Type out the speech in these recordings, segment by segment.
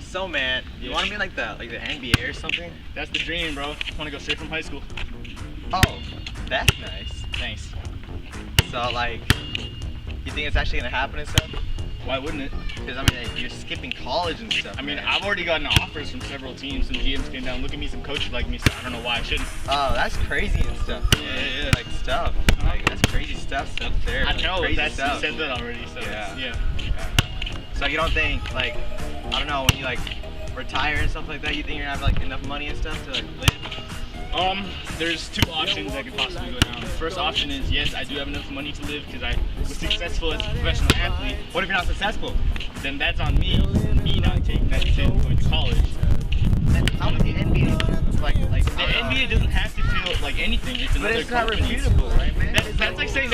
So man, you want to be like the NBA or something? That's the dream, bro. I want to go straight from high school. Oh, that's nice. Thanks. So like, you think it's actually gonna happen and stuff? Why wouldn't it? Because I mean, like, you're skipping college and stuff. I mean, man. I've already gotten offers from several teams. Some GMs came down, look at me, some coaches like me, so I don't know why I shouldn't. Oh, that's crazy and stuff. Yeah. Like stuff. Like that's crazy stuff there. I like, know, crazy that's, stuff. you said that already, so yeah. So you don't think like, I don't know, when you like retire and stuff like that, you think you're gonna have like enough money and stuff to like live? There's two options that could possibly go down. The first option is, yes, I do have enough money to live because I was successful as a professional athlete. What if you're not successful? Then that's on me not taking that decision going to college. Then how would the NBA do? Like The NBA doesn't have to feel like anything. It's another but it's not company. refutable, right, man? That's like saying,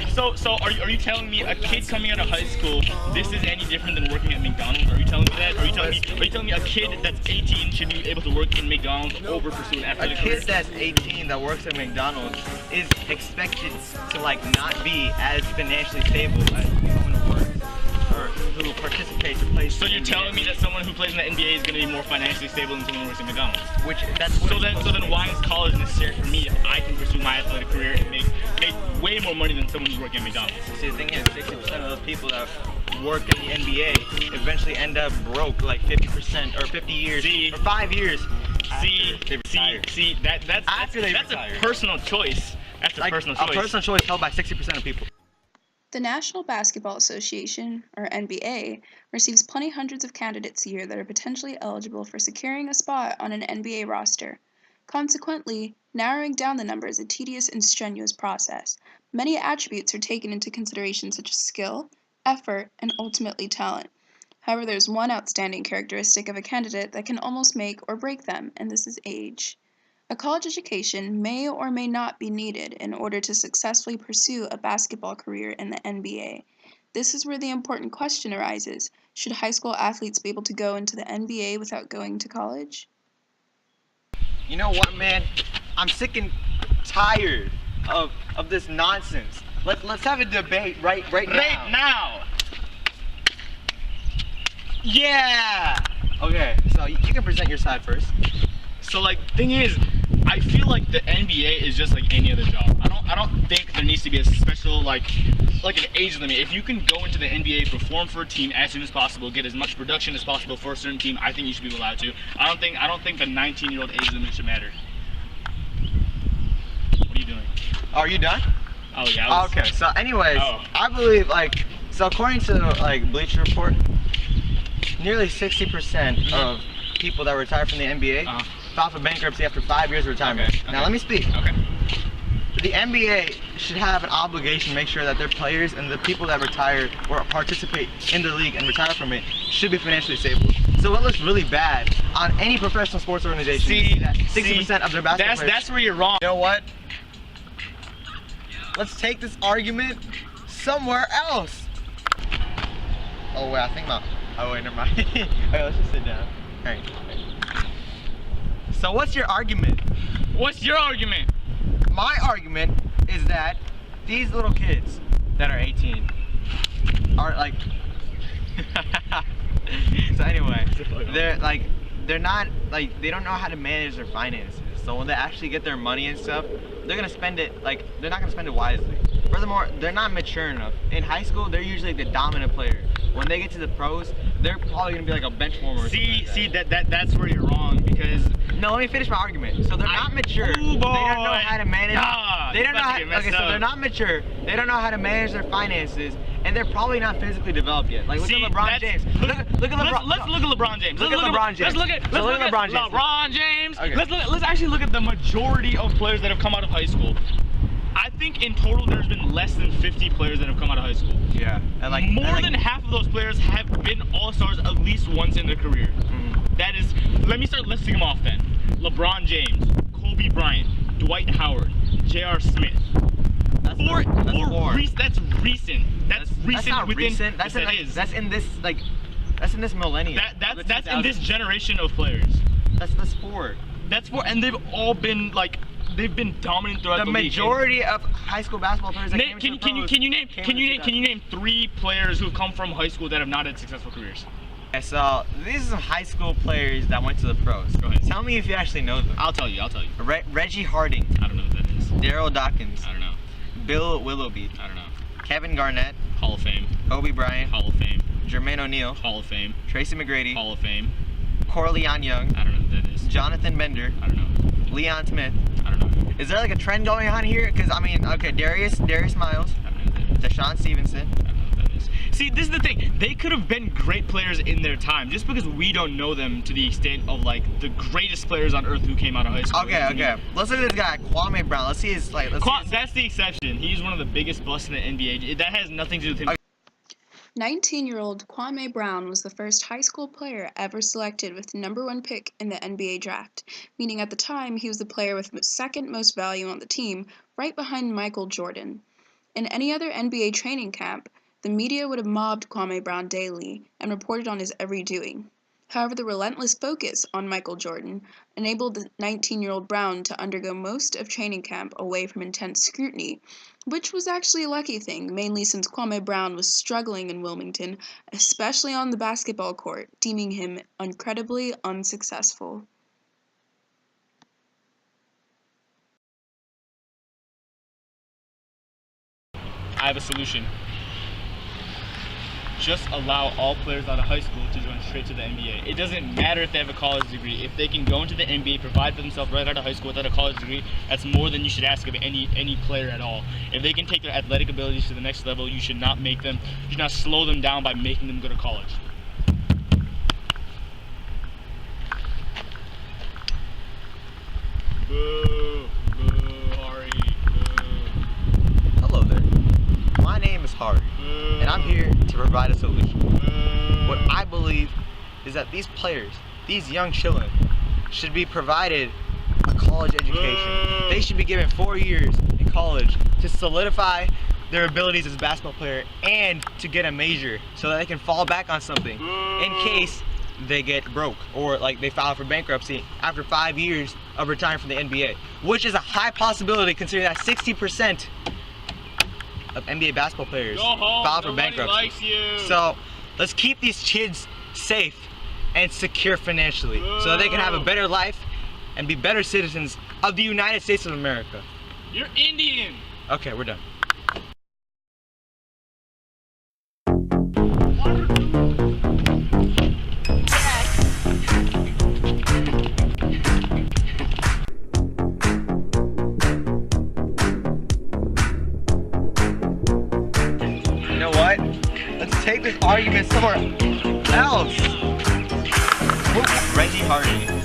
so are you telling me a kid coming out of high school, this is any different than working at McDonald's? Are you telling me that? Are you telling me a kid that's 18 should be able to work in McDonald's over pursue an athletic career? A kid that's 18 that works at McDonald's is expected to like not be as financially stable as someone who works or who participates or plays. So you're telling me that someone who plays in the NBA is going to be more financially stable than someone who works at McDonald's? So then why is college necessary for me if I can pursue my athletic career and make way more money than someone who's working at McDonald's? See, the thing is, 60% of those people that work in the NBA eventually end up broke like 50% or 50 years or 5 years. That's a personal choice. That's a personal choice. A personal choice held by 60% of people. The National Basketball Association, or NBA, receives plenty hundreds of candidates a year that are potentially eligible for securing a spot on an NBA roster. Consequently, narrowing down the number is a tedious and strenuous process. Many attributes are taken into consideration such as skill, effort, and ultimately talent. However, there's one outstanding characteristic of a candidate that can almost make or break them, and this is age. A college education may or may not be needed in order to successfully pursue a basketball career in the NBA. This is where the important question arises: should high school athletes be able to go into the NBA without going to college? You know what, man? I'm sick and tired of this nonsense. Let's have a debate right now. Right now! Yeah! Okay, so you can present your side first. So like, thing is, I feel like the NBA is just like any other job. I don't think there needs to be a special like an age limit. If you can go into the NBA, perform for a team as soon as possible, get as much production as possible for a certain team, I think you should be allowed to. I don't think the 19-year-old age limit should matter. What are you doing? Are you done? Oh yeah. Okay. So anyways, I believe so according to Bleacher Report, nearly 60% of people that retire from the NBA file for bankruptcy after 5 years of retirement. Okay. Now let me speak. Okay. The NBA should have an obligation to make sure that their players and the people that retire or participate in the league and retire from it should be financially stable. So what looks really bad on any professional sports organization is that 60% of their basketball players. That's where you're wrong. You know what? Let's take this argument somewhere else. Oh wait, I think wait, never mind. Okay, let's just sit down. Alright. So what's your argument? What's your argument? My argument is that these little kids that are 18 are like so anyway, they're not like, they don't know how to manage their finances. So when they actually get their money and stuff, they're gonna spend it they're not gonna spend it wisely. Furthermore, they're not mature enough. In high school, they're usually the dominant player. When they get to the pros, they're probably gonna be like a bench warmer. That's where you're wrong, because no, let me finish my argument. So they're not mature. Ooh, boy. They don't know how to manage. They don't know how. Okay, so they're not mature. They don't know how to manage their finances, and they're probably not physically developed yet. Like look at LeBron James. Look at LeBron. Let's look at LeBron James. Look at LeBron James. Let's look at LeBron James. Okay. Let's actually look at the majority of players that have come out of high school. I think in total there's been less than 50 players that have come out of high school. Yeah. And more than half of those players have been all all-stars at least once in their career. That is, let me start listing them off then. LeBron James, Kobe Bryant, Dwight Howard, J.R. Smith. That's four. That's recent. That's recent. That's not within, recent. That's yes, in, it like, is. that's in this like, that's in this millennium. That's in this generation of players. That's four. That's four, and they've all been like, they've been dominant throughout the league. majority of high school basketball players that came into the pros Can you came name 3 players who've come from high school that have not had successful careers? Okay, so these are some high school players that went to the pros. Go ahead. Tell me if you actually know them. I'll tell you. Reggie Harding, I don't know what that is. Daryl Dawkins, I don't know. Bill Willoughby, I don't know. Kevin Garnett, Hall of Fame. Kobe Bryant, Hall of Fame. Jermaine O'Neal, Hall of Fame. Tracy McGrady, Hall of Fame. Corleone Young, I don't know what that is. Jonathan Bender, I don't know. Leon Smith. I don't know. Is there like a trend going on here? Because I mean, okay, Darius Miles, I don't know what that is. Deshaun Stevenson. I don't know what that is. See, this is the thing. They could have been great players in their time, just because we don't know them to the extent of like the greatest players on earth who came out of high school. Okay. Let's look at this guy, Kwame Brown. Let's see his like. That's the exception. He's one of the biggest busts in the NBA. That has nothing to do with him. Okay. 19-year-old Kwame Brown was the first high school player ever selected with the #1 pick in the NBA draft, meaning at the time he was the player with second most value on the team, right behind Michael Jordan. In any other NBA training camp, the media would have mobbed Kwame Brown daily and reported on his every doing. However, the relentless focus on Michael Jordan enabled the 19-year-old Brown to undergo most of training camp away from intense scrutiny, which was actually a lucky thing, mainly since Kwame Brown was struggling in Wilmington, especially on the basketball court, deeming him incredibly unsuccessful. I have a solution. Just allow all players out of high school to join straight to the NBA. It doesn't matter if they have a college degree. If they can go into the NBA, provide for themselves right out of high school without a college degree, that's more than you should ask of any player at all. If they can take their athletic abilities to the next level, you should not slow them down by making them go to college. Boo, Hari, boo. Hello there. My name is Hari, and I'm here to provide a solution. What I believe is that these players, these young children, should be provided a college education. They should be given 4 years in college to solidify their abilities as a basketball player and to get a major so that they can fall back on something in case they get broke or like they file for bankruptcy after 5 years of retiring from the NBA, which is a high possibility considering that 60% of NBA basketball players file for bankruptcy. So let's keep these kids safe and secure financially so that they can have a better life and be better citizens of the United States of America. You're Indian! Okay, we're done. You know what? Let's take this argument somewhere else. Reggie Harding.